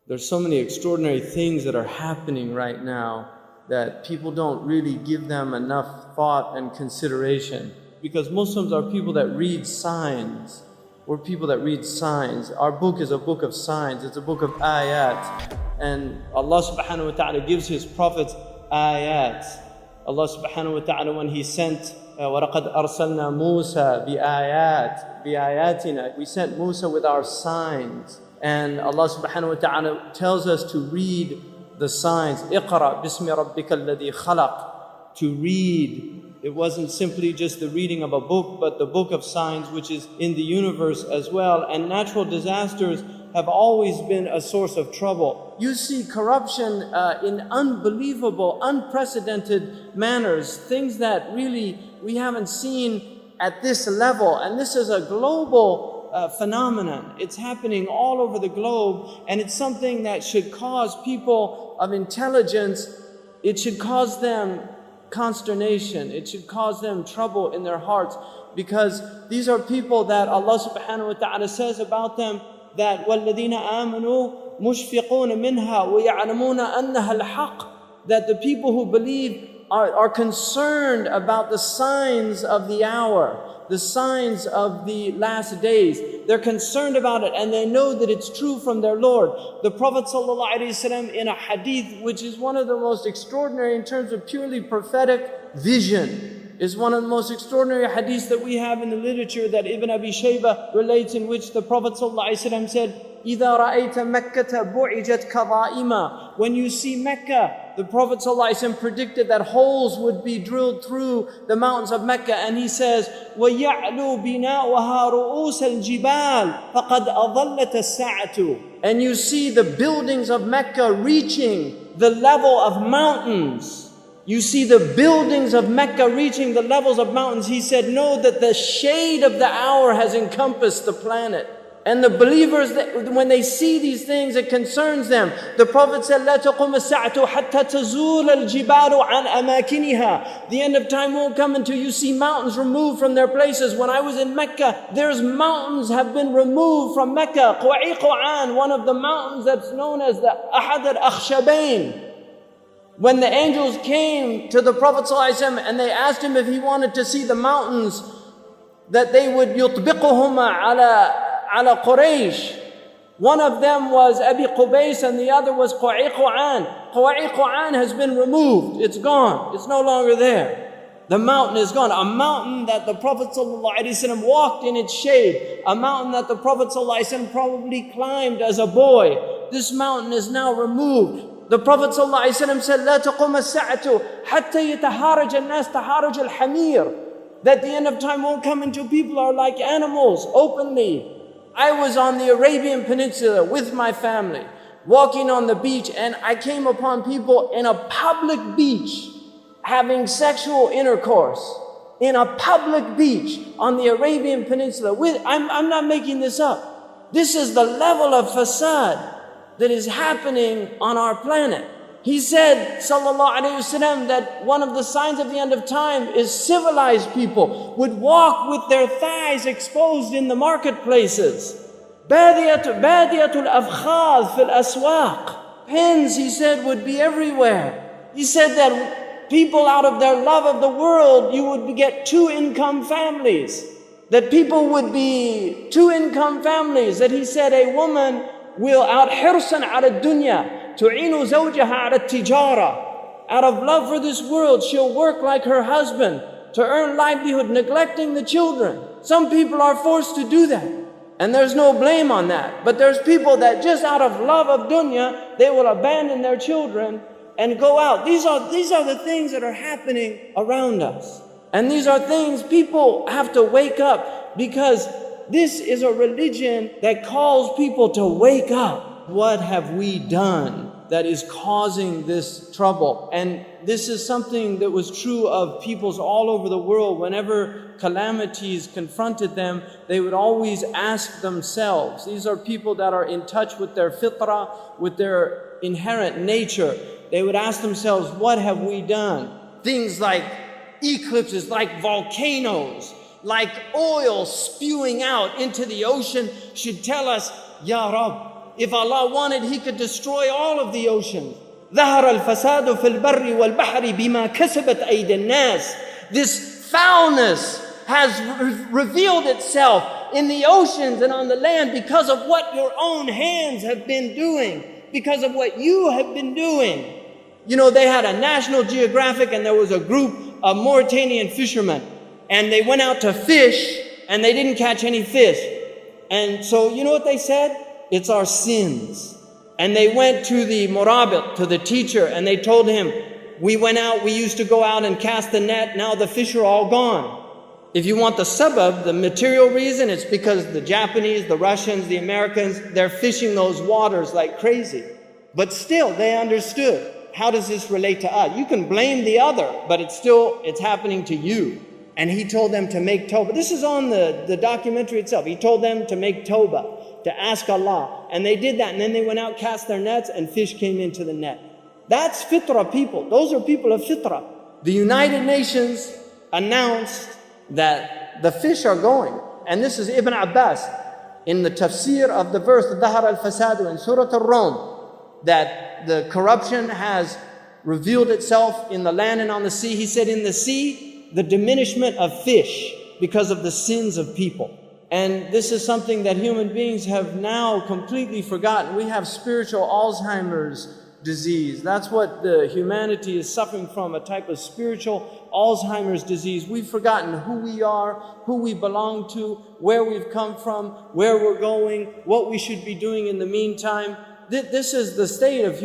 There's so many extraordinary things that are happening right now that people don't really give them enough thought and consideration. Because Muslims are people that read signs. We're people that read signs. Our book is a book of signs. It's a book of ayat. And Allah subhanahu wa ta'ala gives His prophets ayat. Allah subhanahu wa ta'ala, when He sent وَلَقَدْ أَرْسَلْنَا مُوسَى بِآيَاتِنَا, we sent Musa with our signs. And Allah subhanahu wa ta'ala tells us to read the signs. اقرأ بِسْمِ رَبِّكَ الَّذِي خَلَقَ. To read. It wasn't simply just the reading of a book, but the book of signs, which is in the universe as well. And natural disasters have always been a source of trouble. You see corruption in unbelievable, unprecedented manners, things that really we haven't seen at this level. And this is a global phenomenon. It's happening all over the globe, and it's something that should cause people of intelligence, it should cause them consternation, it should cause them trouble in their hearts, because these are people that Allah subhanahu wa ta'ala says about them that وَالَّذِينَ آمَنُوا مُشْفِقُونَ مِنْهَا وَيَعْلَمُونَ أَنَّهَا الْحَقِّ. That the people who believe are concerned about the signs of the hour, the signs of the last days. They're concerned about it, and they know that it's true from their Lord. The Prophet ﷺ, in a hadith, which is one of the most extraordinary in terms of purely prophetic vision, is one of the most extraordinary hadiths that we have in the literature, that Ibn Abi Shaybah relates, in which the Prophet ﷺ said, إِذَا رَأَيْتَ مَكَّةَ بُعِجَتْ كَظَائِمًا. When you see Mecca, the Prophet ﷺ predicted that holes would be drilled through the mountains of Mecca, and he says, وَيَعْلُو بِنَاؤُهَا رُؤُوسَ الْجِبَالِ فَقَدْ أَضَلَّتَ السَّاعَةُ. And you see the buildings of Mecca reaching the level of mountains. You see the buildings of Mecca reaching the levels of mountains. He said, know that the shade of the hour has encompassed the planet. And the believers, when they see these things, it concerns them. The Prophet said, لا تقوم الساعة حتى تزول الجبال عن أماكنها. The end of time won't come until you see mountains removed from their places. When I was in Mecca, there's mountains have been removed from Mecca. Quwaiquan, one of the mountains that's known as the Ahad al-Akhshabain. When the angels came to the Prophet ﷺ and they asked him if he wanted to see the mountains, that they would يطبقهما على Quraysh. One of them was Abi Qubays and the other was Quwaiquan. Quwaiquan has been removed. It's gone. It's no longer there. The mountain is gone. A mountain that the Prophet ﷺ walked in its shade. A mountain that the Prophet ﷺ probably climbed as a boy. This mountain is now removed. The Prophet ﷺ said, لا تقوم الساعة حتى يتهارج الناس تهارج الحمير. That the end of time won't come until people are like animals, openly. I was on the Arabian Peninsula with my family, walking on the beach, and I came upon people in a public beach having sexual intercourse. In a public beach on the Arabian Peninsula. I'm not making this up. This is the level of fasad that is happening on our planet. He said, sallallahu alayhi wasallam, that one of the signs of the end of time is civilized people would walk with their thighs exposed in the marketplaces. Badiyatul afkhaz fil aswaq. Pens, he said, would be everywhere. He said that people, out of their love of the world, you would get two-income families. That people would be two-income families. That he said a woman will, out hirsan ala dunya, tu'inu zawjaha ala tijara. Out of love for this world, she'll work like her husband to earn livelihood, neglecting the children. Some people are forced to do that, and there's no blame on that. But there's people that just out of love of dunya, they will abandon their children and go out. These are the things that are happening around us. And these are things people have to wake up, because this is a religion that calls people to wake up. What have we done that is causing this trouble? And this is something that was true of peoples all over the world. Whenever calamities confronted them, they would always ask themselves. These are people that are in touch with their fitrah, with their inherent nature. They would ask themselves, what have we done? Things like eclipses, like volcanoes, like oil spewing out into the ocean should tell us, Ya Rabb, If Allah wanted, He could destroy all of the oceans. ظهر الفساد في البر والبحر بما كسبت أيدي الناس. This foulness has revealed itself in the oceans and on the land because of what your own hands have been doing, because of what you have been doing. You know, they had a National Geographic and there was a group of Mauritanian fishermen and they went out to fish and they didn't catch any fish. And so, you know what they said? It's our sins. And they went to the murabit, to the teacher, and they told him, we went out, we used to go out and cast the net, now the fish are all gone. If you want the sabab, the material reason, it's because the Japanese, the Russians, the Americans, they're fishing those waters like crazy. But still, they understood. How does this relate to us? You can blame the other, but it's happening to you. And he told them to make tawbah. This is on the documentary itself. He told them to make tawbah, to ask Allah. And they did that. And then they went out, cast their nets, and fish came into the net. That's fitrah people. Those are people of fitrah. The United Nations announced that the fish are going. And this is Ibn Abbas in the tafsir of the verse, ظهر الفساد in Surah Al-Rum, that the corruption has revealed itself in the land and on the sea. He said in the sea, the diminishment of fish because of the sins of people. And this is something that human beings have now completely forgotten. We have spiritual Alzheimer's disease. That's what the humanity is suffering from, a type of spiritual Alzheimer's disease. We've forgotten who we are, who we belong to, where we've come from, where we're going, what we should be doing in the meantime. This is the state of humanity.